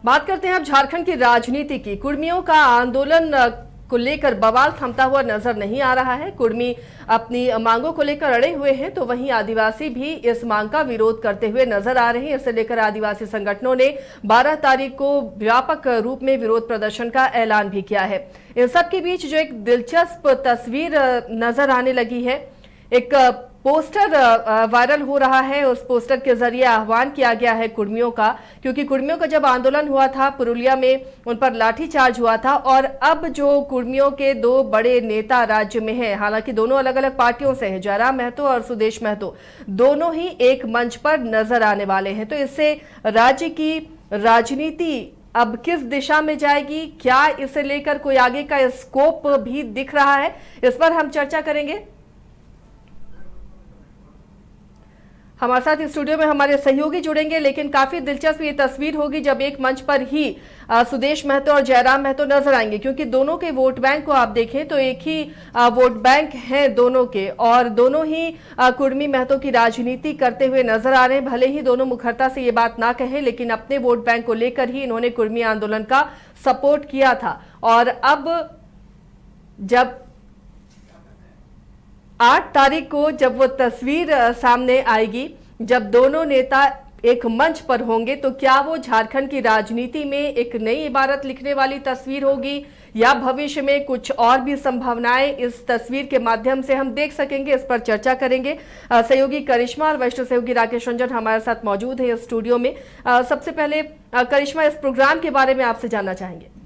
बात करते हैं अब झारखंड की राजनीति की। कुर्मियों का आंदोलन को लेकर बवाल थमता हुआ नजर नहीं आ रहा है। कुर्मी अपनी मांगों को लेकर अड़े हुए हैं, तो वहीं आदिवासी भी इस मांग का विरोध करते हुए नजर आ रहे हैं। इसे लेकर आदिवासी संगठनों ने 12 तारीख को व्यापक रूप में विरोध प्रदर्शन का ऐलान भी किया है। इन सब के बीच जो एक दिलचस्प तस्वीर नजर आने लगी है, एक पोस्टर वायरल हो रहा है। उस पोस्टर के जरिए आह्वान किया गया है कुर्मियों का, क्योंकि कुर्मियों का जब आंदोलन हुआ था पुरुलिया में, उन पर लाठीचार्ज हुआ था। और अब जो कुर्मियों के दो बड़े नेता राज्य में हैं, हालांकि दोनों अलग अलग पार्टियों से हैं, जयराम महतो और सुदेश महतो, दोनों ही एक मंच पर नजर आने वाले हैं। तो इससे राज्य की राजनीति अब किस दिशा में जाएगी, क्या इसे लेकर कोई आगे का स्कोप भी दिख रहा है, इस पर हम चर्चा करेंगे। हमारे साथ स्टूडियो में हमारे सहयोगी जुड़ेंगे, लेकिन काफी दिलचस्प ये तस्वीर होगी जब एक मंच पर ही सुदेश महतो और जयराम महतो नजर आएंगे, क्योंकि दोनों के वोट बैंक को आप देखें तो एक ही वोट बैंक है दोनों के, और दोनों ही कुर्मी महतो की राजनीति करते हुए नजर आ रहे हैं। भले ही दोनों मुखरता से ये बात ना कहें, लेकिन अपने वोट बैंक को लेकर ही इन्होंने कुर्मी आंदोलन का सपोर्ट किया था। और अब जब 8 तारीख को जब वो तस्वीर सामने आएगी, जब दोनों नेता एक मंच पर होंगे, तो क्या वो झारखंड की राजनीति में एक नई इबारत लिखने वाली तस्वीर होगी, या भविष्य में कुछ और भी संभावनाएं इस तस्वीर के माध्यम से हम देख सकेंगे, इस पर चर्चा करेंगे। सहयोगी करिश्मा और वरिष्ठ सहयोगी राकेश रंजन हमारे साथ मौजूद है स्टूडियो में। सबसे पहले करिश्मा, इस प्रोग्राम के बारे में आपसे जानना चाहेंगे।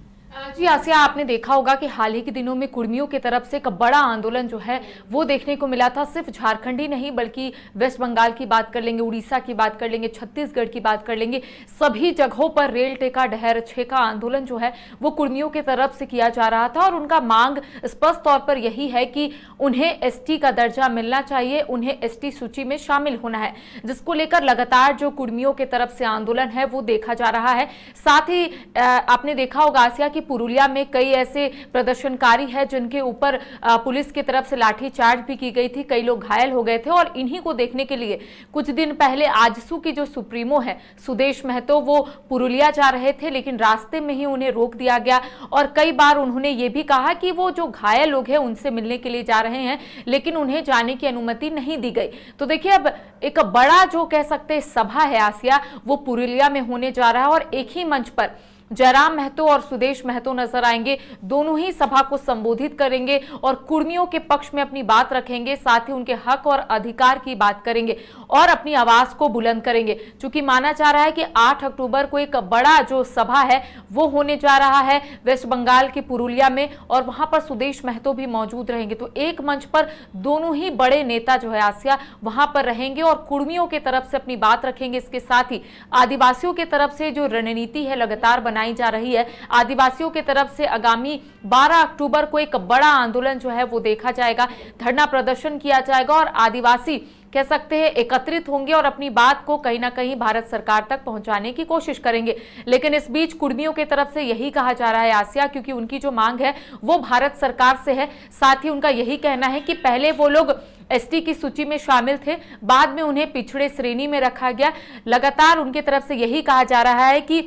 जी आसिया, आपने देखा होगा कि हाल ही के दिनों में कुर्मियों की तरफ से एक बड़ा आंदोलन जो है वो देखने को मिला था। सिर्फ झारखंड ही नहीं, बल्कि वेस्ट बंगाल की बात कर लेंगे, उड़ीसा की बात कर लेंगे, छत्तीसगढ़ की बात कर लेंगे, सभी जगहों पर रेल टेका डहर छेका आंदोलन जो है वो कुर्मियों की तरफ से किया जा रहा था। और उनका मांग स्पष्ट तौर पर यही है कि उन्हें एसटी का दर्जा मिलना चाहिए, उन्हें एसटी सूची में शामिल होना है, जिसको लेकर लगातार जो कुर्मियों की तरफ से आंदोलन है वो देखा जा रहा है। साथ ही आपने देखा होगा आसिया कि पुरुलिया में कई ऐसे प्रदर्शनकारी हैं जिनके ऊपर पुलिस की तरफ से लाठीचार्ज भी की गई थी, कई लोग घायल हो गए थे। और इन्हीं को देखने के लिए कुछ दिन पहले आजसू की जो सुप्रीमो है सुदेश महतो, वो पुरुलिया जा रहे थे, लेकिन रास्ते में ही उन्हें रोक दिया गया। और कई बार उन्होंने ये भी कहा कि वो जो घायल लोग हैं उनसे मिलने के लिए जा रहे हैं, लेकिन उन्हें जाने की अनुमति नहीं दी गई। तो देखिए, अब एक बड़ा जो कह सकते सभा है आसिया, वो पुरुलिया में होने जा रहा है, और एक ही मंच पर जयराम महतो और सुदेश महतो नजर आएंगे। दोनों ही सभा को संबोधित करेंगे और कुर्मियों के पक्ष में अपनी बात रखेंगे, साथ ही उनके हक और अधिकार की बात करेंगे और अपनी आवाज को बुलंद करेंगे। चूंकि माना जा रहा है कि 8 अक्टूबर को एक बड़ा जो सभा है वो होने जा रहा है वेस्ट बंगाल के पुरुलिया में, और वहां पर सुदेश महतो भी मौजूद रहेंगे। तो एक मंच पर दोनों ही बड़े नेता जो है आसिया वहां पर रहेंगे और कुर्मियों की तरफ से अपनी बात रखेंगे। इसके साथ ही आदिवासियों की तरफ से जो रणनीति है लगातार बनाई जा रही है, आदिवासियों की तरफ से आगामी 12 अक्टूबर को एक बड़ा आंदोलन जो है वो देखा जाएगा, धरना प्रदर्शन किया जाएगा, और आदिवासी कह सकते हैं एकत्रित होंगे और अपनी बात को कहीं ना कहीं भारत सरकार तक पहुंचाने की कोशिश करेंगे। लेकिन इस बीच कुर्मियों की तरफ से यही कहा जा रहा है आसिया, क्योंकि उनकी जो मांग है वो भारत सरकार से है। साथ ही उनका यही कहना है कि पहले वो लोग एसटी की सूची में शामिल थे, बाद में उन्हें पिछड़े श्रेणी में रखा गया। लगातार उनकी तरफ से यही कहा जा रहा है कि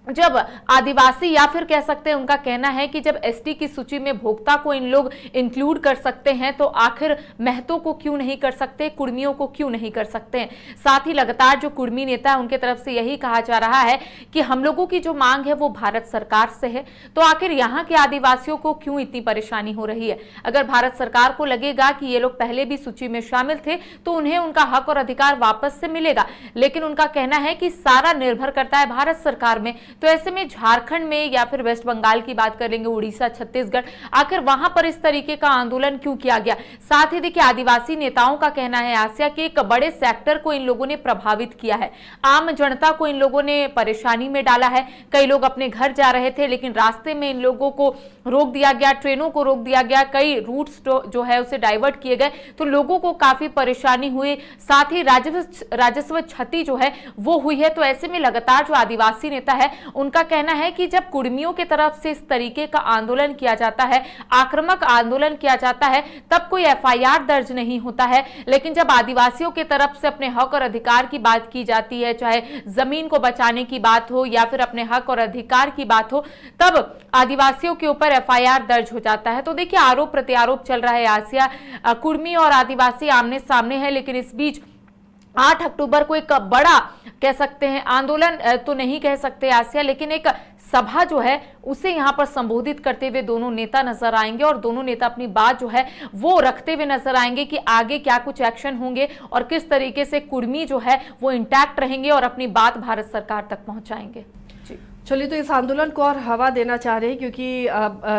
जब आदिवासी, या फिर कह सकते हैं उनका कहना है कि जब एसटी की सूची में भोक्ता को इन लोग इंक्लूड कर सकते हैं, तो आखिर महतो को क्यों नहीं कर सकते, कुर्मियों को क्यों नहीं कर सकते हैं। साथ ही लगातार जो कुर्मी नेता है उनके तरफ से यही कहा जा रहा है कि हम लोगों की जो मांग है वो भारत सरकार से है, तो आखिर यहाँ के आदिवासियों को क्यों इतनी परेशानी हो रही है। अगर भारत सरकार को लगेगा कि ये लोग पहले भी सूची में शामिल थे तो उन्हें उनका हक और अधिकार वापस से मिलेगा, लेकिन उनका कहना है कि सारा निर्भर करता है भारत सरकार में। तो ऐसे में झारखंड में, या फिर वेस्ट बंगाल की बात कर लेंगे, उड़ीसा, छत्तीसगढ़, आखिर वहां पर इस तरीके का आंदोलन क्यों किया गया। साथ ही देखिए, आदिवासी नेताओं का कहना है आसिया कि एक बड़े सेक्टर को इन लोगों ने प्रभावित किया है, आम जनता को इन लोगों ने परेशानी में डाला है। कई लोग अपने घर जा रहे थे, लेकिन रास्ते में इन लोगों को रोक दिया गया, ट्रेनों को रोक दिया गया, कई रूट्स जो है उसे डाइवर्ट किए गए, तो लोगों को काफी परेशानी हुई। साथ ही राजस्व क्षति जो है वो हुई है। तो ऐसे में लगातार जो आदिवासी नेता है उनका कहना है कि जब कुर्मियों की तरफ से इस तरीके का आंदोलन किया जाता है, आक्रामक आंदोलन किया जाता है, तब कोई एफआईआर दर्ज नहीं होता है, लेकिन जब आदिवासियों की तरफ से अपने हक और अधिकार की बात की जाती है, चाहे जमीन को बचाने की बात हो या फिर अपने हक और अधिकार की बात हो, तब आदिवासियों के ऊपर एफआईआर दर्ज हो जाता है। तो देखिए, आरोप प्रत्यारोप चल रहा है। आसिया, कुर्मी और आदिवासी आमने सामने है, लेकिन इस बीच 8 अक्टूबर को एक बड़ा, कह सकते हैं आंदोलन तो नहीं कह सकते आसिया, लेकिन एक सभा जो है उसे यहां पर संबोधित करते हुए दोनों नेता नजर आएंगे और दोनों नेता अपनी बात जो है वो रखते हुए नजर आएंगे कि आगे क्या कुछ एक्शन होंगे और किस तरीके से कुर्मी जो है वो इंटैक्ट रहेंगे और अपनी बात भारत सरकार तक पहुंचाएंगे। चलिए, तो इस आंदोलन को और हवा देना चाह रहे हैं, क्योंकि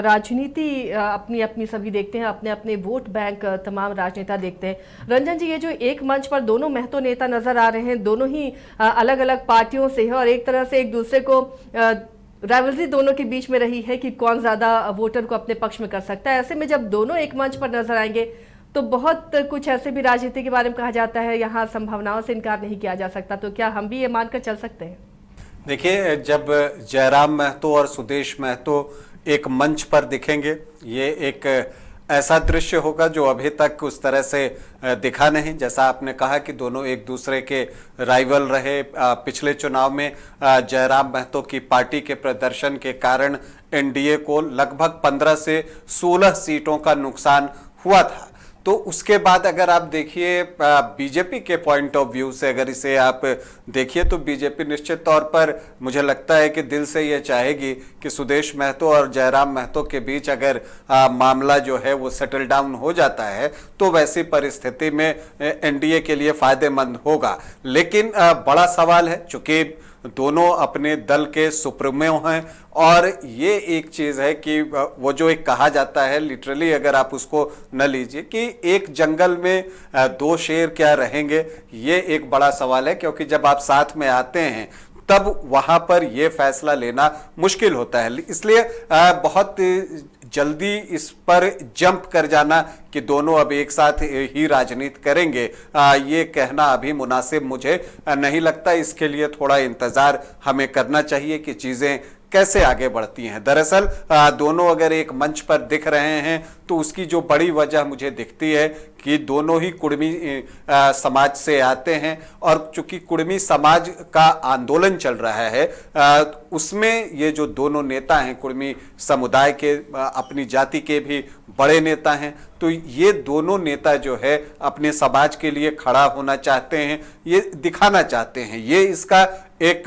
राजनीति अपनी अपनी सभी देखते हैं, अपने अपने वोट बैंक तमाम राजनेता देखते हैं। रंजन जी, ये जो एक मंच पर दोनों महतो नेता नजर आ रहे हैं, दोनों ही अलग अलग पार्टियों से है और एक तरह से एक दूसरे को राइवलरी दोनों के बीच में रही है कि कौन ज्यादा वोटर को अपने पक्ष में कर सकता है। ऐसे में जब दोनों एक मंच पर नजर आएंगे तो बहुत कुछ ऐसे भी राजनीति के बारे में कहा जाता है, यहाँ संभावनाओं से इनकार नहीं किया जा सकता। तो क्या हम भी ये मानकर चल सकते हैं? देखिए, जब जयराम महतो और सुदेश महतो एक मंच पर दिखेंगे, ये एक ऐसा दृश्य होगा जो अभी तक उस तरह से दिखा नहीं। जैसा आपने कहा कि दोनों एक दूसरे के राइवल रहे। पिछले चुनाव में जयराम महतो की पार्टी के प्रदर्शन के कारण एनडीए को लगभग 15 से 16 सीटों का नुकसान हुआ था। तो उसके बाद अगर आप देखिए बीजेपी के पॉइंट ऑफ व्यू से, अगर इसे आप देखिए तो बीजेपी निश्चित तौर पर मुझे लगता है कि दिल से ये चाहेगी कि सुदेश महतो और जयराम महतो के बीच अगर मामला जो है वो सेटल डाउन हो जाता है तो वैसी परिस्थिति में एनडीए के लिए फायदेमंद होगा। लेकिन बड़ा सवाल है, चूंकि दोनों अपने दल के सुप्रीमो हैं और ये एक चीज है कि वो जो एक कहा जाता है, लिटरली अगर आप उसको न लीजिए कि एक जंगल में 2 शेर क्या रहेंगे, ये एक बड़ा सवाल है। क्योंकि जब आप साथ में आते हैं तब वहां पर यह फैसला लेना मुश्किल होता है। इसलिए बहुत जल्दी इस पर जंप कर जाना कि दोनों अब एक साथ ही राजनीति करेंगे, ये कहना अभी मुनासिब मुझे नहीं लगता। इसके लिए थोड़ा इंतजार हमें करना चाहिए कि चीजें कैसे आगे बढ़ती हैं। दरअसल दोनों अगर एक मंच पर दिख रहे हैं तो उसकी जो बड़ी वजह मुझे दिखती है कि दोनों ही कुर्मी समाज से आते हैं और चूंकि कुर्मी समाज का आंदोलन चल रहा है उसमें ये जो दोनों नेता हैं कुर्मी समुदाय के, अपनी जाति के भी बड़े नेता हैं, तो ये दोनों नेता जो है अपने समाज के लिए खड़ा होना चाहते हैं, ये दिखाना चाहते हैं। ये इसका एक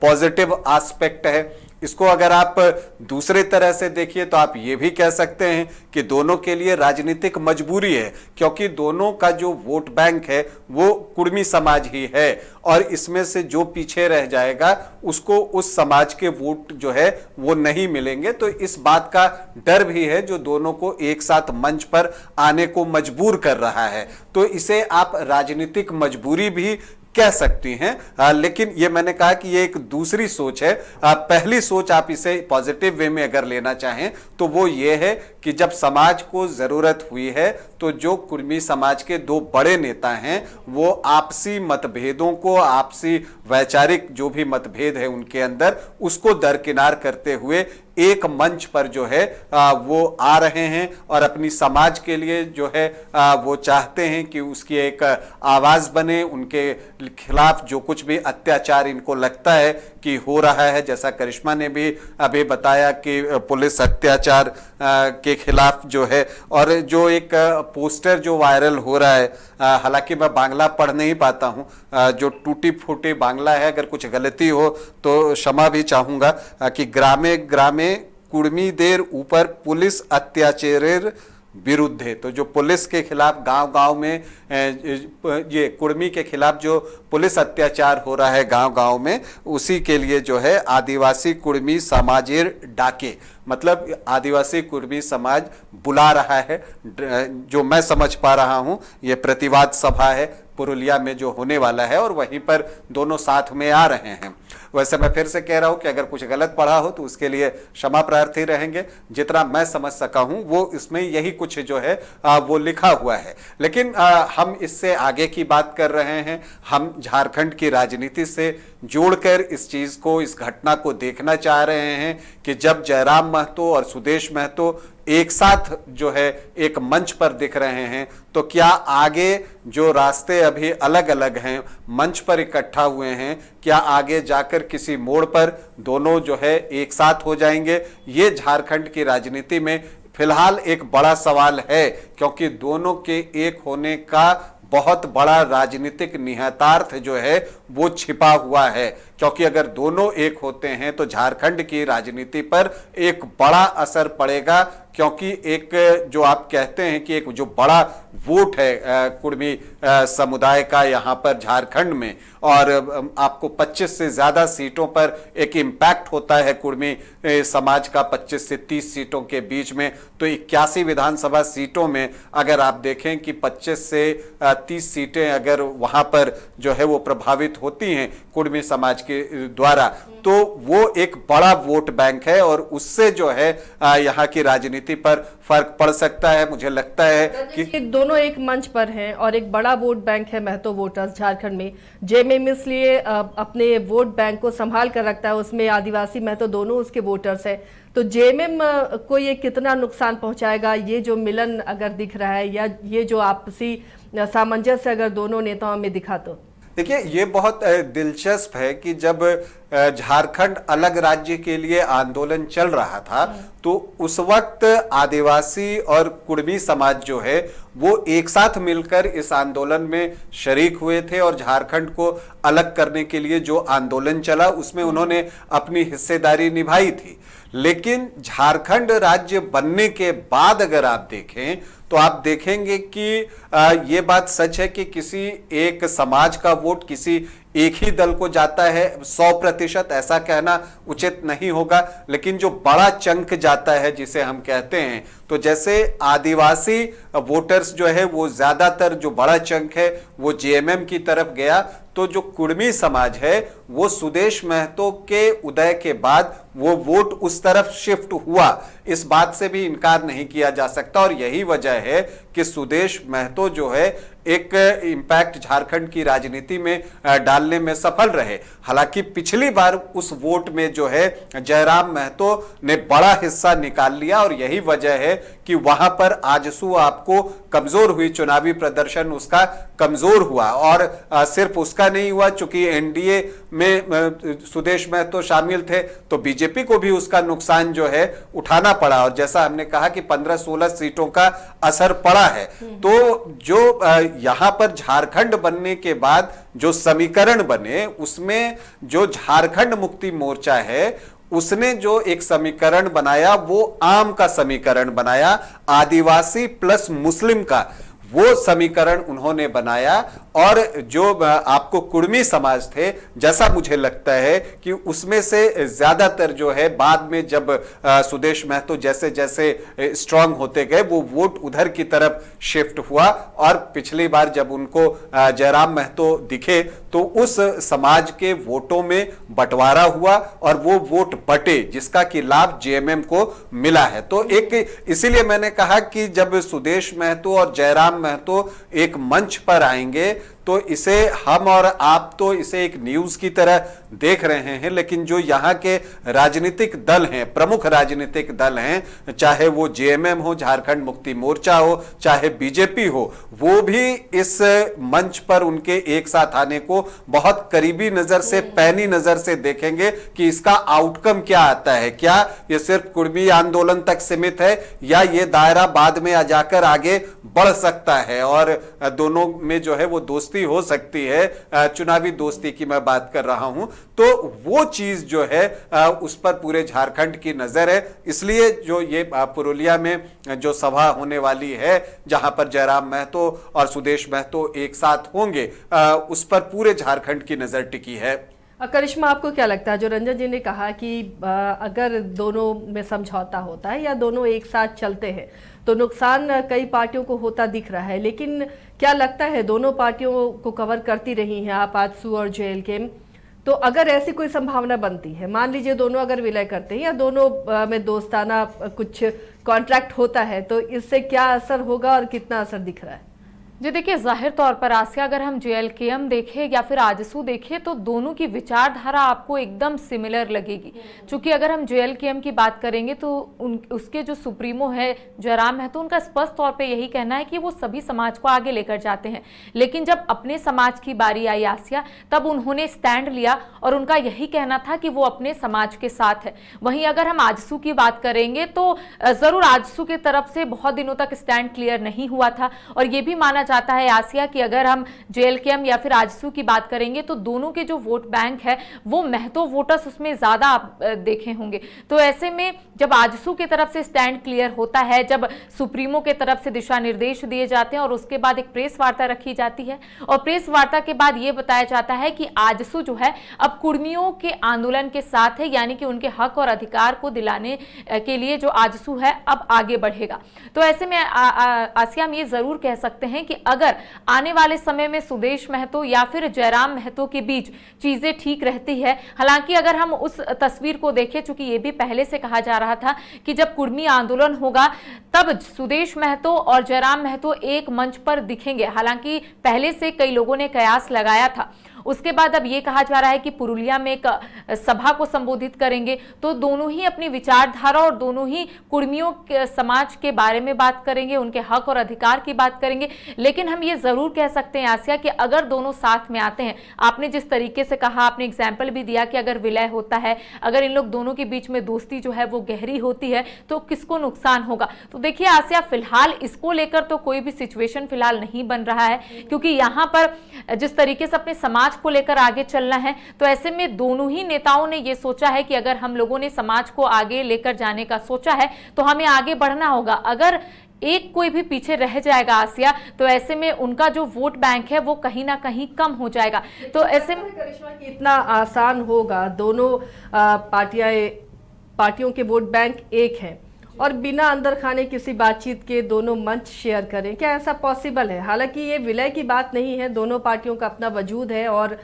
पॉजिटिव एस्पेक्ट है। इसको अगर आप दूसरे तरह से देखिए तो आप ये भी कह सकते हैं कि दोनों के लिए राजनीतिक मजबूरी है, क्योंकि दोनों का जो वोट बैंक है वो कुर्मी समाज ही है और इसमें से जो पीछे रह जाएगा उसको उस समाज के वोट जो है वो नहीं मिलेंगे। तो इस बात का डर भी है जो दोनों को एक साथ मंच पर आने को मजबूर कर रहा है। तो इसे आप राजनीतिक मजबूरी भी कह सकती हैं। लेकिन ये मैंने कहा कि ये एक दूसरी सोच है। पहली सोच आप इसे पॉजिटिव वे में अगर लेना चाहें तो वो ये है कि जब समाज को जरूरत हुई है तो जो कुर्मी समाज के 2 बड़े नेता हैं वो आपसी मतभेदों को, आपसी वैचारिक जो भी मतभेद है उनके अंदर, उसको दरकिनार करते हुए एक मंच पर जो है वो आ रहे हैं और अपनी समाज के लिए जो है वो चाहते हैं कि उसकी एक आवाज बने। उनके खिलाफ जो कुछ भी अत्याचार इनको लगता है कि हो रहा है, जैसा करिश्मा ने भी अभी बताया कि पुलिस अत्याचार के खिलाफ जो है, और जो एक पोस्टर जो वायरल हो रहा है, हालांकि मैं बांग्ला पढ़ नहीं पाता हूं, जो टूटी फूटी बांग्ला है, अगर कुछ गलती हो तो क्षमा भी चाहूंगा, कि ग्रामे ग्रामे कुर्मीदेर ऊपर पुलिस अत्याचारेर विरुद्ध। तो जो पुलिस के खिलाफ गांव-गांव में, ये कुर्मी के खिलाफ जो पुलिस अत्याचार हो रहा है गांव-गांव में, उसी के लिए जो है आदिवासी कुर्मी समाजेर डाके, मतलब आदिवासी कुर्मी समाज बुला रहा है। जो मैं समझ पा रहा हूं ये प्रतिवाद सभा है पुरुलिया में जो होने वाला है और वहीं पर दोनों साथ में आ रहे हैं। वैसे मैं फिर से कह रहा हूं कि अगर कुछ गलत पढ़ा हो तो उसके लिए क्षमा प्रार्थी रहेंगे। जितना मैं समझ सका हूं वो इसमें यही कुछ जो है वो लिखा हुआ है। लेकिन हम इससे आगे की बात कर रहे हैं। हम झारखंड की राजनीति से जोड़कर इस चीज को, इस घटना को देखना चाह रहे हैं कि जब जयराम महतो और सुदेश महतो एक साथ जो है एक मंच पर दिख रहे हैं तो क्या आगे जो रास्ते अभी अलग अलग हैं, मंच पर इकट्ठा हुए हैं, क्या आगे जाकर किसी मोड़ पर दोनों जो है एक साथ हो जाएंगे? ये झारखंड की राजनीति में फिलहाल एक बड़ा सवाल है, क्योंकि दोनों के एक होने का बहुत बड़ा राजनीतिक निहितार्थ जो है वो छिपा हुआ है। क्योंकि अगर दोनों एक होते हैं तो झारखंड की राजनीति पर एक बड़ा असर पड़ेगा, क्योंकि एक जो आप कहते हैं कि एक जो बड़ा वोट है कुर्मी समुदाय का यहाँ पर झारखंड में, और आपको 25 से ज्यादा सीटों पर एक इम्पैक्ट होता है कुर्मी समाज का 25 से 30 सीटों के बीच में। तो 81 विधानसभा सीटों में अगर आप देखें कि 25 से 30 सीटें अगर वहां पर जो है वो प्रभावित होती हैं कुर्मी समाज के द्वारा, तो वो एक बड़ा वोट बैंक है और उससे जो है यहाँ की राजनीति पर फर्क पड़ सकता है। मुझे लगता है कि दोनों एक मंच पर हैं और एक बड़ा वोट बैंक है महतो वोटर्स झारखंड में। जेएमएम इसलिए अपने वोट बैंक को संभाल कर रखता है, उसमें आदिवासी महतो दोनों उसके वोटर्स हैं। तो जेएमएम को ये कितना नुकसान पहुंचाएगा, ये जो मिलन अगर दिख रहा है या ये जो आपसी सामंजस्य अगर दोनों नेताओं में दिखा? तो देखिए, ये बहुत दिलचस्प है कि जब झारखंड अलग राज्य के लिए आंदोलन चल रहा था तो उस वक्त आदिवासी और कुर्मी समाज जो है वो एक साथ मिलकर इस आंदोलन में शरीक हुए थे और झारखंड को अलग करने के लिए जो आंदोलन चला उसमें उन्होंने अपनी हिस्सेदारी निभाई थी। लेकिन झारखंड राज्य बनने के बाद अगर आप देखें तो आप देखेंगे कि ये बात सच है कि किसी एक समाज का वोट किसी एक ही दल को जाता है, 100% ऐसा कहना उचित नहीं होगा, लेकिन जो बड़ा चंक जाता है जिसे हम कहते हैं, तो जैसे आदिवासी वोटर्स जो है वो ज्यादातर जो बड़ा चंक है वो जेएमएम की तरफ गया, तो जो कुर्मी समाज है वो सुदेश महतो के उदय के बाद वो वोट उस तरफ शिफ्ट हुआ। इस बात से भी इनकार नहीं किया जा सकता और यही वजह है कि सुदेश महतो जो है एक इंपैक्ट झारखंड की राजनीति में डालने में सफल रहे। हालांकि पिछली बार उस वोट में जो है जयराम महतो ने बड़ा हिस्सा निकाल लिया और यही वजह है कि वहां पर आजसू आपको कमजोर हुई, चुनावी प्रदर्शन उसका कमजोर हुआ। और सिर्फ उसका नहीं हुआ, चूंकि एनडीए में सुदेश महतो शामिल थे तो बीजेपी को भी उसका नुकसान जो है उठाना पड़ा और जैसा हमने कहा कि 15-16 सीटों का असर पड़ा है। तो जो यहां पर झारखंड बनने के बाद जो समीकरण बने उसमें जो झारखंड मुक्ति मोर्चा है उसने जो एक समीकरण बनाया वो आम का समीकरण बनाया, आदिवासी प्लस मुस्लिम का वो समीकरण उन्होंने बनाया। और जो आपको कुर्मी समाज थे, जैसा मुझे लगता है कि उसमें से ज्यादातर जो है बाद में जब सुदेश महतो जैसे जैसे स्ट्रांग होते गए वो वोट उधर की तरफ शिफ्ट हुआ और पिछली बार जब उनको जयराम महतो दिखे तो उस समाज के वोटों में बंटवारा हुआ और वो वोट बटे जिसका कि लाभ जेएमएम को मिला है। तो एक इसीलिए मैंने कहा कि जब सुदेश महतो और जयराम महतो एक मंच पर आएंगे तो इसे हम और आप तो इसे एक न्यूज की तरह देख रहे हैं, लेकिन जो यहाँ के राजनीतिक दल हैं, प्रमुख राजनीतिक दल हैं, चाहे वो जेएमएम हो, झारखंड मुक्ति मोर्चा हो, चाहे बीजेपी हो, वो भी इस मंच पर उनके एक साथ आने को बहुत करीबी नजर से, पैनी नजर से देखेंगे कि इसका आउटकम क्या आता है। क्या ये सिर्फ कुर्मी आंदोलन तक सीमित है या ये दायरा बाद में जाकर आगे बढ़ सकता है और दोनों में जो है वो दोस्ती हो सकती है, चुनावी दोस्ती की मैं बात कर रहा हूं। तो वो चीज जो है उस पर पूरे झारखंड की नजर है। इसलिए जो ये पुरुलिया में जो सभा होने वाली है जहां पर जयराम महतो और सुदेश महतो एक साथ होंगे, उस पर पूरे झारखंड की नजर टिकी है। करिश्मा, आपको क्या लगता है, जो रंजन जी ने कहा कि अगर दोनों में समझौता होता है या दोनों एक साथ चलते हैं तो नुकसान कई पार्टियों को होता दिख रहा है, लेकिन क्या लगता है दोनों पार्टियों को कवर करती रही हैं आप, आजसू और जेएलके, तो अगर ऐसी कोई संभावना बनती है, मान लीजिए दोनों अगर विलय करते हैं या दोनों में दोस्ताना कुछ कॉन्ट्रैक्ट होता है, तो इससे क्या असर होगा और कितना असर दिख रहा है? जी देखिए, जाहिर तौर पर आसिया, अगर हम जेएलकेएम देखें या फिर आजसू देखें तो दोनों की विचारधारा आपको एकदम सिमिलर लगेगी। क्योंकि अगर हम जेएलकेएम की बात करेंगे तो उसके जो सुप्रीमो है जयराम है, तो उनका स्पष्ट तौर पे यही कहना है कि वो सभी समाज को आगे लेकर जाते हैं। लेकिन जब अपने समाज की बारी आई आसिया, तब उन्होंने स्टैंड लिया और उनका यही कहना था कि वो अपने समाज के साथ है। वहीं अगर हम आजसू की बात करेंगे तो जरूर आजसू की तरफ से बहुत दिनों तक स्टैंड क्लियर नहीं हुआ था, और ये भी माना जाता है आसिया कि अगर हम जेएलकेएम या फिर आजसू की बात करेंगे तो दोनों के जो वोट बैंक है वो महतो वोटर्स उसमें ज्यादा आप देखे होंगे। तो ऐसे में जब आजसू की तरफ से स्टैंड क्लियर होता है, जब सुप्रीमो के तरफ से दिशा निर्देश दिए जाते हैं और उसके बाद एक प्रेस वार्ता रखी जाती है, और प्रेस वार्ता के बाद ये बताया जाता है कि आजसू जो है अब कुर्मियों के आंदोलन के साथ है, यानी कि उनके हक और अधिकार को दिलाने के लिए जो आजसू है अब आगे बढ़ेगा। तो ऐसे में आसिया, हम ये जरूर कह सकते हैं कि अगर आने वाले समय में सुदेश महतो या फिर जयराम महतो के बीच चीजें ठीक रहती है, हालांकि अगर हम उस तस्वीर को देखें, चूंकि ये भी पहले से कहा जा रहा था कि जब कुर्मी आंदोलन होगा तब सुदेश महतो और जयराम महतो एक मंच पर दिखेंगे, हालांकि पहले से कई लोगों ने कयास लगाया था। उसके बाद अब ये कहा जा रहा है कि पुरुलिया में एक सभा को संबोधित करेंगे, तो दोनों ही अपनी विचारधारा और दोनों ही कुर्मियों के समाज के बारे में बात करेंगे, उनके हक और अधिकार की बात करेंगे। लेकिन हम ये जरूर कह सकते हैं आसिया कि अगर दोनों साथ में आते हैं, आपने जिस तरीके से कहा, आपने एग्जाम्पल भी दिया कि अगर विलय होता है, अगर इन लोग दोनों के बीच में दोस्ती जो है वो गहरी होती है, तो किसको नुकसान होगा? तो देखिए आसिया, फिलहाल इसको लेकर तो कोई भी सिचुएशन फिलहाल नहीं बन रहा है, क्योंकि यहाँ पर जिस तरीके से अपने समाज को लेकर आगे चलना है, तो ऐसे में दोनों ही नेताओं ने यह सोचा है कि अगर हम लोगों ने समाज को आगे लेकर जाने का सोचा है तो हमें आगे बढ़ना होगा। अगर एक कोई भी पीछे रह जाएगा आसिया, तो ऐसे में उनका जो वोट बैंक है वो कहीं ना कहीं कम हो जाएगा। तो ऐसे में करिश्मा, कितना आसान होगा? दोनों पार्टियों के वोट बैंक एक हैं और बिना अंदर खाने किसी बातचीत के दोनों मंच शेयर करें, क्या ऐसा पॉसिबल है? हालांकि ये विलय की बात नहीं है, दोनों पार्टियों का अपना वजूद है और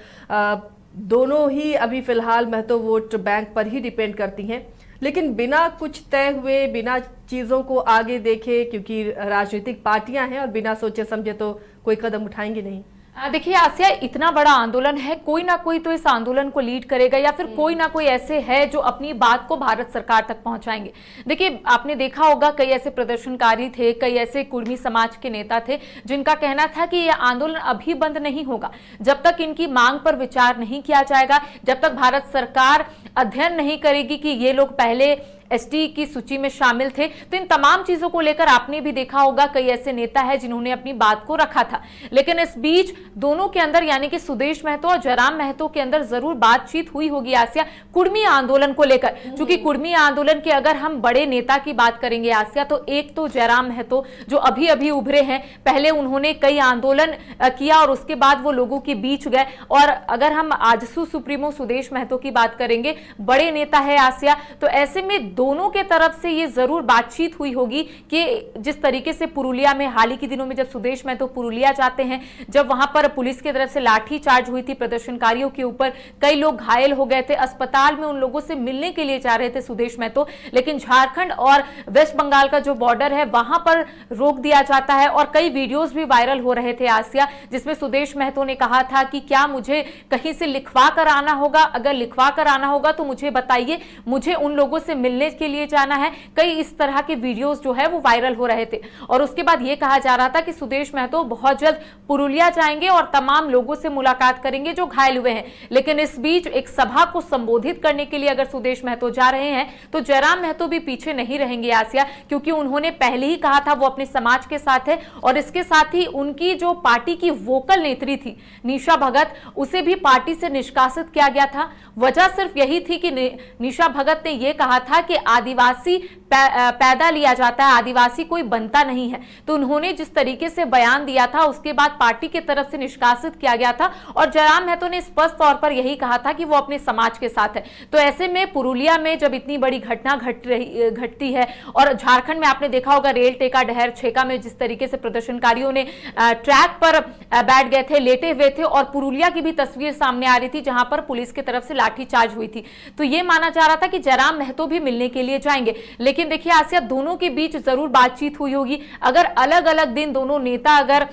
दोनों ही अभी फिलहाल महतो वोट बैंक पर ही डिपेंड करती हैं, लेकिन बिना कुछ तय हुए, बिना चीज़ों को आगे देखे, क्योंकि राजनीतिक पार्टियां हैं और बिना सोचे समझे तो कोई कदम उठाएंगे नहीं। देखिए आसिया, इतना बड़ा आंदोलन है, कोई ना कोई तो इस आंदोलन को लीड करेगा या फिर कोई ना कोई ऐसे है जो अपनी बात को भारत सरकार तक पहुंचाएंगे। देखिए, आपने देखा होगा कई ऐसे प्रदर्शनकारी थे, कई ऐसे कुर्मी समाज के नेता थे जिनका कहना था कि यह आंदोलन अभी बंद नहीं होगा जब तक इनकी मांग पर विचार नहीं किया जाएगा, जब तक भारत सरकार अध्ययन नहीं करेगी कि ये लोग पहले एसटी की सूची में शामिल थे। तो इन तमाम चीजों को लेकर आपने भी देखा होगा कई ऐसे नेता है जिन्होंने अपनी बात को रखा था, लेकिन इस बीच दोनों के अंदर, यानी कि सुदेश महतो और जयराम महतो के अंदर जरूर बातचीत हुई होगी आसिया, कुर्मी आंदोलन को लेकर। क्योंकि कुर्मी आंदोलन के अगर हम बड़े नेता की बात करेंगे आसिया, तो एक तो जयराम महतो जो अभी अभी उभरे हैं, पहले उन्होंने कई आंदोलन किया और उसके बाद वो लोगों के बीच गए। और अगर हम आजसू सुप्रीमो सुदेश महतो की बात करेंगे, बड़े नेता है आसिया, तो ऐसे में दोनों के तरफ से ये जरूर बातचीत हुई होगी कि जिस तरीके से पुरुलिया में हाल ही के दिनों में जब सुदेश महतो पुरुलिया जाते हैं, जब वहां पर पुलिस की तरफ से लाठी चार्ज हुई थी प्रदर्शनकारियों के ऊपर, कई लोग घायल हो गए थे, अस्पताल में उन लोगों से मिलने के लिए जा रहे थे सुदेश महतो, लेकिन झारखंड और वेस्ट बंगाल का जो बॉर्डर है वहां पर रोक दिया जाता है। और कई वीडियोस भी वायरल हो रहे थे आसिया, जिसमें सुदेश महतो ने कहा था कि क्या मुझे कहीं से लिखवा कर आना होगा? अगर लिखवा कर आना होगा तो मुझे बताइए, मुझे उन लोगों से मिलने के लिए जाना है। कई इस तरह के वीडियोस जो है वो वायरल हो रहे थे। और उसके बाद ये कहा जा रहा था कि सुदेश महतो बहुत जल्द पुरुलिया जाएंगे और तमाम लोगों से मुलाकात करेंगे जो घायल हुए हैं। लेकिन इस बीच एक सभा को संबोधित करने के लिए अगर सुदेश महतो जा रहे हैं तो जयराम महतो भी पीछे नहीं रहेंगे आसिया, क्योंकि उन्होंने पहले ही कहा था वो अपने समाज के साथ है। और इसके साथ ही उनकी जो पार्टी की वोकल नेत्री थी निशा भगत, उसे भी पार्टी से निष्कासित किया गया था। वजह सिर्फ यही थी कि निशा भगत ने यह कहा था कि कि आदिवासी पैदा लिया जाता है, आदिवासी कोई बनता नहीं है। तो उन्होंने जिस तरीके से बयान दिया था उसके बाद पार्टी की तरफ से निष्कासित किया गया था और जयराम महतो ने स्पष्ट तौर पर यही कहा था कि वो अपने समाज के साथ है। तो ऐसे में पुरुलिया में जब इतनी बड़ी घटना घटती है और झारखंड में आपने देखा होगा रेल टेका डहर छेका में जिस तरीके से प्रदर्शनकारियों ने ट्रैक पर बैठ गए थे, लेटे हुए थे, और पुरुलिया की भी तस्वीर सामने आ रही थी जहां पर पुलिस की तरफ से लाठीचार्ज हुई थी। तो ये माना जा रहा था कि जयराम महतो भी मिलने के लिए जाएंगे, लेकिन देखिए आसिया, दोनों के बीच जरूर बातचीत हुई होगी। अगर अलग अलग दिन दोनों नेता अगर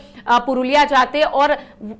पुरुलिया जाते और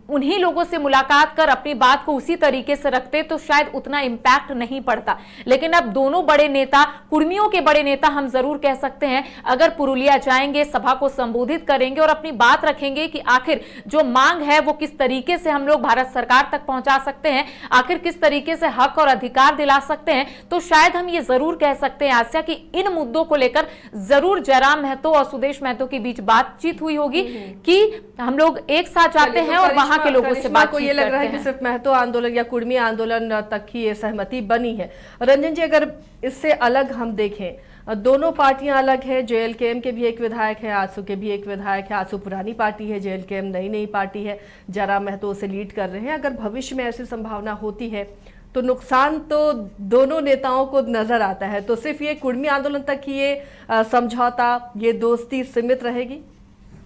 उन्हीं लोगों से मुलाकात कर अपनी बात को उसी तरीके से रखते तो शायद उतना इंपैक्ट नहीं पड़ता। लेकिन अब दोनों बड़े नेता, कुर्मियों के बड़े नेता हम जरूर कह सकते हैं, अगर पुरुलिया जाएंगे, सभा को संबोधित करेंगे और अपनी बात रखेंगे कि आखिर जो मांग है वो किस तरीके से हम लोग भारत सरकार तक पहुंचा सकते हैं, आखिर किस तरीके से हक और अधिकार दिला सकते हैं, तो शायद हम ये जरूर कह सकते हैं आसिया कि इन मुद्दों को लेकर जरूर जयराम महतो और सुदेश महतो के बीच बातचीत हुई होगी कि हम लोग एक साथ जाते हैं और वहां के लोगों से बातचीत को ये लग रहा है कि सिर्फ महतो आंदोलन या कुर्मी आंदोलन तक ही ये सहमति बनी है। रंजन जी, अगर इससे अलग हम देखें, दोनों पार्टियां अलग है, जेएलकेएम के भी एक विधायक है, आजसू के भी एक विधायक है। आजसू पुरानी पार्टी है, जेएलकेएम नई पार्टी है, जयराम महतो उसे लीड कर रहे हैं। अगर भविष्य में ऐसी संभावना होती है तो नुकसान तो दोनों नेताओं को नजर आता है। तो सिर्फ ये कुर्मी आंदोलन तक ही ये समझौता, ये दोस्ती सीमित रहेगी?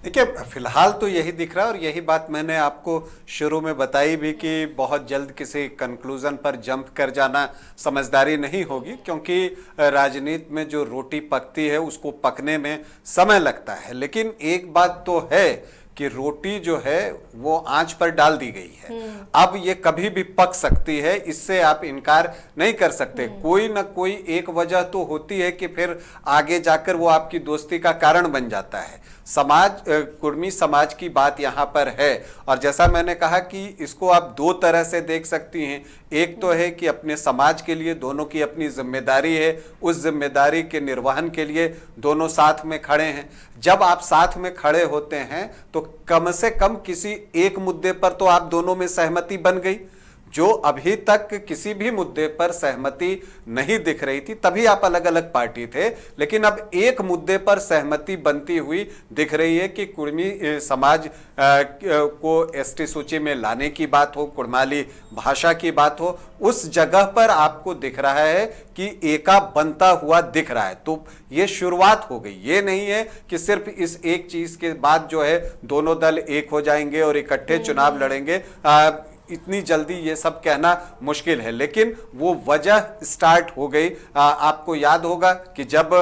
देखिए, फिलहाल तो यही दिख रहा है और यही बात मैंने आपको शुरू में बताई भी कि बहुत जल्द किसी कंक्लूजन पर जंप कर जाना समझदारी नहीं होगी, क्योंकि राजनीति में जो रोटी पकती है उसको पकने में समय लगता है। लेकिन एक बात तो है कि रोटी जो है वो आंच पर डाल दी गई है, अब ये कभी भी पक सकती है, इससे आप इनकार नहीं कर सकते। कोई ना कोई एक वजह तो होती है कि फिर आगे जाकर वो आपकी दोस्ती का कारण बन जाता है। कुर्मी समाज की बात यहाँ पर है और जैसा मैंने कहा कि इसको आप दो तरह से देख सकती हैं। एक तो है कि अपने समाज के लिए दोनों की अपनी जिम्मेदारी है, उस जिम्मेदारी के निर्वहन के लिए दोनों साथ में खड़े हैं। जब आप साथ में खड़े होते हैं तो कम से कम किसी एक मुद्दे पर तो आप दोनों में सहमति बन गई। जो अभी तक किसी भी मुद्दे पर सहमति नहीं दिख रही थी, तभी आप अलग अलग पार्टी थे, लेकिन अब एक मुद्दे पर सहमति बनती हुई दिख रही है कि कुर्मी समाज को एसटी सूची में लाने की बात हो, कुड़माली भाषा की बात हो, उस जगह पर आपको दिख रहा है कि एका बनता हुआ दिख रहा है। तो ये शुरुआत हो गई, ये नहीं है कि सिर्फ इस एक चीज के बाद जो है दोनों दल एक हो जाएंगे और इकट्ठे चुनाव लड़ेंगे। इतनी जल्दी ये सब कहना मुश्किल है, लेकिन वो वजह स्टार्ट हो गई। आपको याद होगा कि जब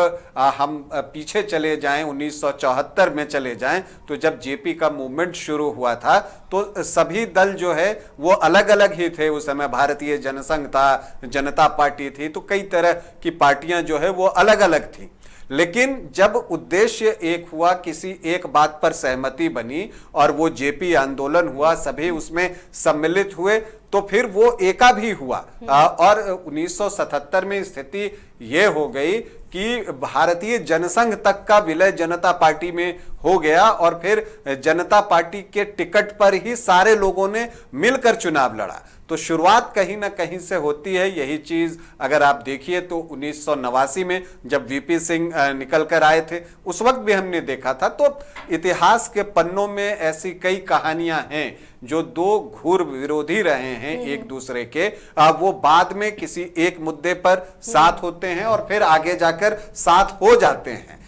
हम पीछे चले जाएं, 1974 में चले जाएं, तो जब जेपी का मूवमेंट शुरू हुआ था तो सभी दल जो है वो अलग अलग ही थे। उस समय भारतीय जनसंघ था, जनता पार्टी थी, तो कई तरह की पार्टियां जो है वो अलग अलग थी। लेकिन जब उद्देश्य एक हुआ, किसी एक बात पर सहमति बनी और वो जेपी आंदोलन हुआ, सभी उसमें सम्मिलित हुए, तो फिर वो एका भी हुआ। और 1977 में स्थिति ये हो गई कि भारतीय जनसंघ तक का विलय जनता पार्टी में हो गया और फिर जनता पार्टी के टिकट पर ही सारे लोगों ने मिलकर चुनाव लड़ा। तो शुरुआत कहीं ना कहीं से होती है। यही चीज अगर आप देखिए तो 1989 में जब वीपी सिंह निकल कर आए थे, उस वक्त भी हमने देखा था। तो इतिहास के पन्नों में ऐसी कई कहानियां हैं जो दो घूर विरोधी रहे हैं एक दूसरे के, वो बाद में किसी एक मुद्दे पर साथ होते हैं और फिर आगे जाकर साथ हो जाते हैं।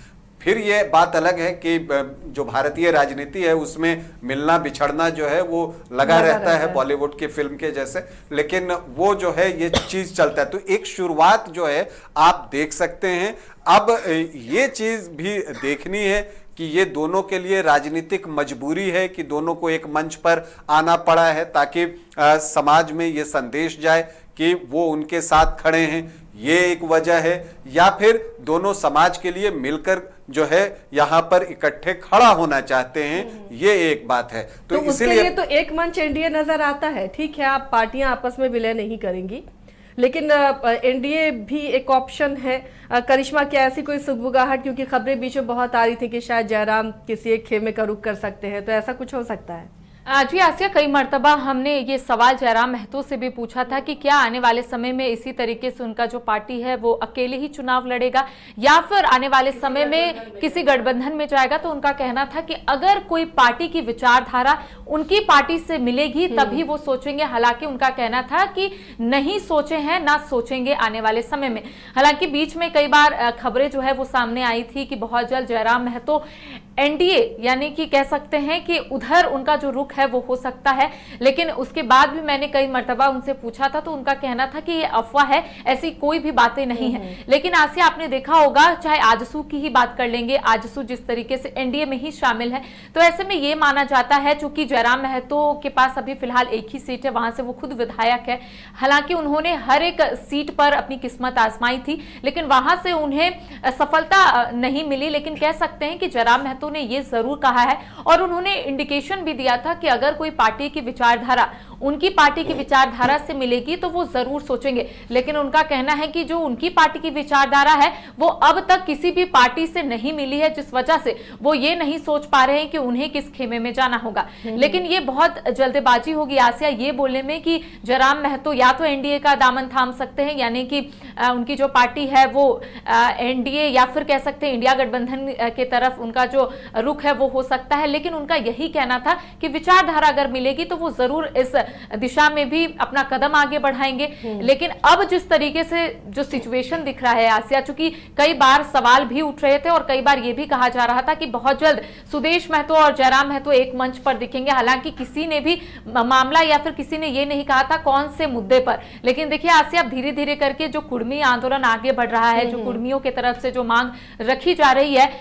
फिर ये बात अलग है कि जो भारतीय राजनीति है उसमें मिलना बिछड़ना जो है वो लगा रहता है, बॉलीवुड की फिल्म के जैसे, लेकिन वो जो है ये चीज चलता है। तो एक शुरुआत जो है आप देख सकते हैं। अब ये चीज भी देखनी है कि ये दोनों के लिए राजनीतिक मजबूरी है कि दोनों को एक मंच पर आना पड़ा है ताकि समाज में ये संदेश जाए कि वो उनके साथ खड़े हैं, ये एक वजह है, या फिर दोनों समाज के लिए मिलकर जो है यहाँ पर इकट्ठे खड़ा होना चाहते हैं, ये एक बात है। तो इसीलिए तो एक मंच एनडीए नजर आता है। ठीक है, आप पार्टियां आपस में विलय नहीं करेंगी, लेकिन एनडीए भी एक ऑप्शन है। करिश्मा, क्या ऐसी कोई सुगबुगाहट, क्योंकि खबरें बीच में बहुत आ रही थी कि शायद जयराम किसी एक खेमे का रुख कर सकते हैं, तो ऐसा कुछ हो सकता है? जी आसिया, कई मर्तबा हमने ये सवाल जयराम महतो से भी पूछा था कि क्या आने वाले समय में इसी तरीके से उनका जो पार्टी है वो अकेले ही चुनाव लड़ेगा या फिर आने वाले समय में किसी गठबंधन में जाएगा। तो उनका कहना था कि अगर कोई पार्टी की विचारधारा उनकी पार्टी से मिलेगी तभी वो सोचेंगे। हालांकि उनका कहना था कि नहीं सोचे हैं ना सोचेंगे आने वाले समय में। हालांकि बीच में कई बार खबरें जो है वो सामने आई थी कि बहुत जल्द जयराम महतो एनडीए यानी कि कह सकते हैं कि उधर उनका जो रुख है वो हो सकता है। लेकिन उसके बाद भी मैंने कई मर्तबा उनसे पूछा था तो उनका कहना था कि ये अफवाह है, ऐसी कोई भी बातें नहीं है। लेकिन आसिया, आपने देखा होगा, चाहे आजसू की ही बात कर लेंगे, आजसू जिस तरीके से एनडीए में ही शामिल है, तो ऐसे में ये माना जाता है चूंकि जयराम महतो के पास अभी फिलहाल एक ही सीट है, वहां से वो खुद विधायक है। हालांकि उन्होंने हर एक सीट पर अपनी किस्मत आजमाई थी लेकिन वहां से उन्हें सफलता नहीं मिली। लेकिन कह सकते हैं कि जयराम महतो ने ये जरूर कहा है और उन्होंने इंडिकेशन भी दिया था कि अगर कोई पार्टी की विचारधारा उनकी पार्टी की विचारधारा से मिलेगी तो वो जरूर सोचेंगे। लेकिन उनका कहना है कि जो उनकी पार्टी की विचारधारा है वो अब तक किसी भी पार्टी से नहीं मिली है, जिस वजह से वो ये नहीं सोच पा रहे हैं कि उन्हें किस खेमे में जाना होगा। लेकिन ये बहुत जल्दबाजी होगी आसिया ये बोलने में कि जयराम महतो या तो एनडीए का दामन थाम सकते हैं, यानी कि उनकी जो पार्टी है वो एनडीए या फिर कह सकते हैं इंडिया गठबंधन के तरफ उनका जो रुख है वो हो सकता है। लेकिन उनका यही कहना था कि विचारधारा अगर मिलेगी तो वो जरूर इस दिशा में भी अपना कदम आगे बढ़ाएंगे। लेकिन अब जिस तरीके से जो सिचुएशन दिख रहा है आसिया, चूंकि कई बार सवाल भी उठ रहे थे और कई बार ये भी कहा जा रहा था कि बहुत जल्द सुदेश महतो और जयराम महतो एक मंच पर दिखेंगे। हालांकि किसी ने भी मामला या फिर किसी ने ये नहीं कहा था कौन से मुद्दे पर। लेकिन देखिए आसिया, अब धीरे धीरे करके जो कुर्मी आंदोलन आगे बढ़ रहा है, जो कुर्मियों की तरफ से जो मांग रखी जा रही है,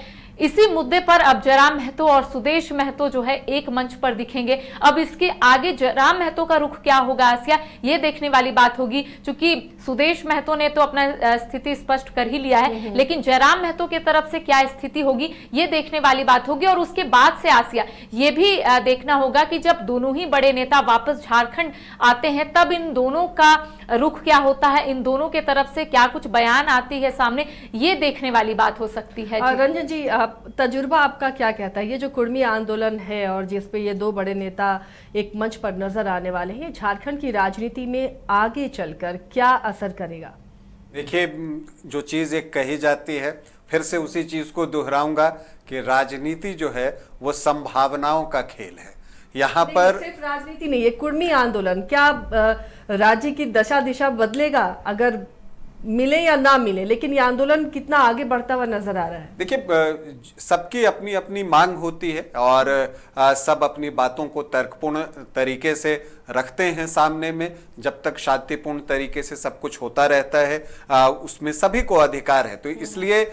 इसी मुद्दे पर अब जयराम महतो और सुदेश महतो जो है एक मंच पर दिखेंगे। अब इसके आगे जयराम महतो का रुख क्या होगा आसिया, ये देखने वाली बात होगी। क्योंकि सुदेश महतो ने तो अपना स्थिति स्पष्ट कर ही लिया है, लेकिन जयराम महतो की तरफ से क्या स्थिति होगी ये देखने वाली बात होगी। और उसके बाद से आसिया ये भी देखना होगा कि जब दोनों ही बड़े नेता वापस झारखंड आते हैं तब इन दोनों का रुख क्या होता है, इन दोनों के तरफ से क्या कुछ बयान आती है सामने, ये देखने वाली बात हो सकती है। रंजन जी, तजुर्बा आपका क्या कहता है, ये जो कुर्मी आंदोलन है और जिसपे ये दो बड़े नेता एक मंच पर नजर आने वाले हैं, झारखंड की राजनीति में आगे चलकर क्या असर करेगा? देखिए, जो चीज एक कही जाती है, फिर से उसी चीज को दोहराऊंगा कि राजनीति जो है वो संभावनाओं का खेल है। यहाँ पर सिर्फ राजनीति नहीं, ये कुर्मी आंदोलन क्या राज्य की दशा दिशा बदलेगा अगर मिले या ना मिले, लेकिन ये आंदोलन कितना आगे बढ़ता हुआ नजर आ रहा है? देखिए, सबकी अपनी अपनी मांग होती है और सब अपनी बातों को तर्कपूर्ण तरीके से रखते हैं सामने में। जब तक शांतिपूर्ण तरीके से सब कुछ होता रहता है उसमें सभी को अधिकार है। तो इसलिए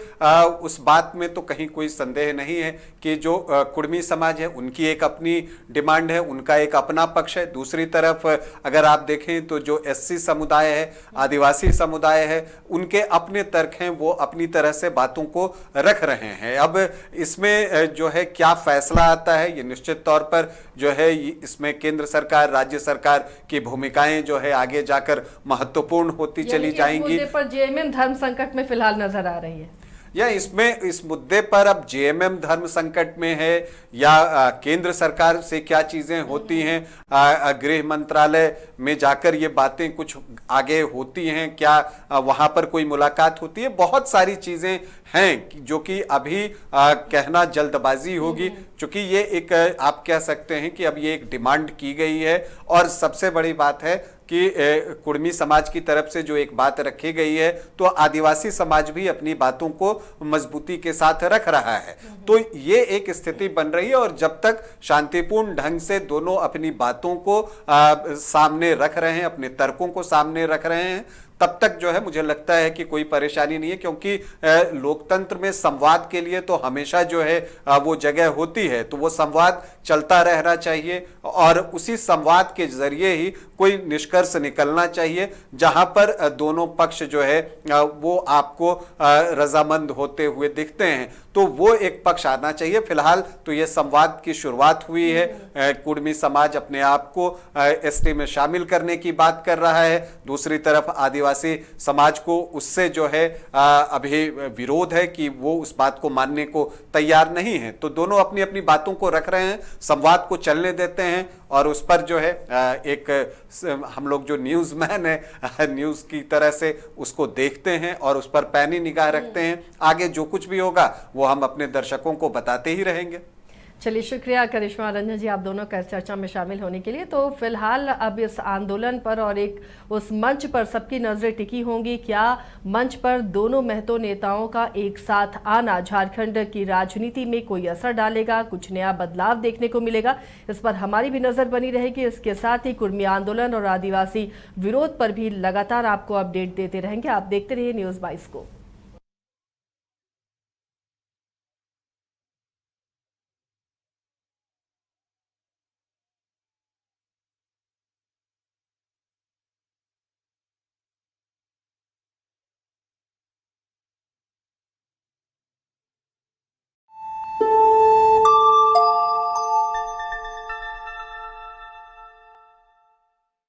उस बात में तो कहीं कोई संदेह नहीं है कि जो कुर्मी समाज है उनकी एक अपनी डिमांड है, उनका एक अपना पक्ष है। दूसरी तरफ अगर आप देखें तो जो एससी समुदाय है, आदिवासी समुदाय है, उनके अपने तर्क हैं, वो अपनी तरह से बातों को रख रहे हैं। अब इसमें जो है क्या फैसला आता है, ये निश्चित तौर पर जो है इसमें केंद्र सरकार, राज्य सरकार की भूमिकाएं जो है आगे जाकर महत्वपूर्ण होती चली जाएंगी। पर जेएमएम धर्म संकट में फिलहाल नजर आ रही है या इसमें इस मुद्दे पर अब जेएमएम धर्म संकट में है या केंद्र सरकार से क्या चीजें होती हैं, गृह मंत्रालय में जाकर ये बातें कुछ आगे होती हैं, क्या वहां पर कोई मुलाकात होती है, बहुत सारी चीजें हैं जो कि अभी कहना जल्दबाजी होगी। क्योंकि ये एक आप कह सकते हैं कि अब ये एक डिमांड की गई है और सबसे बड़ी बात है कि कुर्मी समाज की तरफ से जो एक बात रखी गई है तो आदिवासी समाज भी अपनी बातों को मजबूती के साथ रख रहा है। तो ये एक स्थिति बन रही है और जब तक शांतिपूर्ण ढंग से दोनों अपनी बातों को सामने रख रहे हैं, अपने तर्कों को सामने रख रहे हैं, तब तक जो है मुझे लगता है कि कोई परेशानी नहीं है। क्योंकि लोकतंत्र में संवाद के लिए तो हमेशा जो है वो जगह होती है, तो वो संवाद चलता रहना चाहिए और उसी संवाद के जरिए ही कोई निष्कर्ष निकलना चाहिए जहां पर दोनों पक्ष जो है वो आपको रजामंद होते हुए दिखते हैं, तो वो एक पक्ष आना चाहिए। फिलहाल तो ये संवाद की शुरुआत हुई है, कुर्मी समाज अपने आप को एसटी में शामिल करने की बात कर रहा है, दूसरी तरफ आदिवासी समाज को उससे जो है अभी विरोध है कि वो उस बात को मानने को तैयार नहीं है। तो दोनों अपनी अपनी बातों को रख रहे हैं, संवाद को चलने देते हैं और उस पर जो है हम लोग जो न्यूज़मैन है न्यूज़ की तरह से उसको देखते हैं और उस पर पैनी निगाह रखते हैं। आगे जो कुछ भी होगा वो हम अपने दर्शकों को बताते ही रहेंगे। चलिए, शुक्रिया करिश्मा और रंजन जी, आप दोनों का इस चर्चा में शामिल होने के लिए। तो फिलहाल अब इस आंदोलन पर और एक उस मंच पर सबकी नजरें टिकी होंगी। क्या मंच पर दोनों महतो नेताओं का एक साथ आना झारखंड की राजनीति में कोई असर डालेगा, कुछ नया बदलाव देखने को मिलेगा? इस पर हमारी भी नजर बनी रहेगी। इसके साथ ही कुर्मी आंदोलन और आदिवासी विरोध पर भी लगातार आपको अपडेट देते रहेंगे। आप देखते रहिए News 22 को।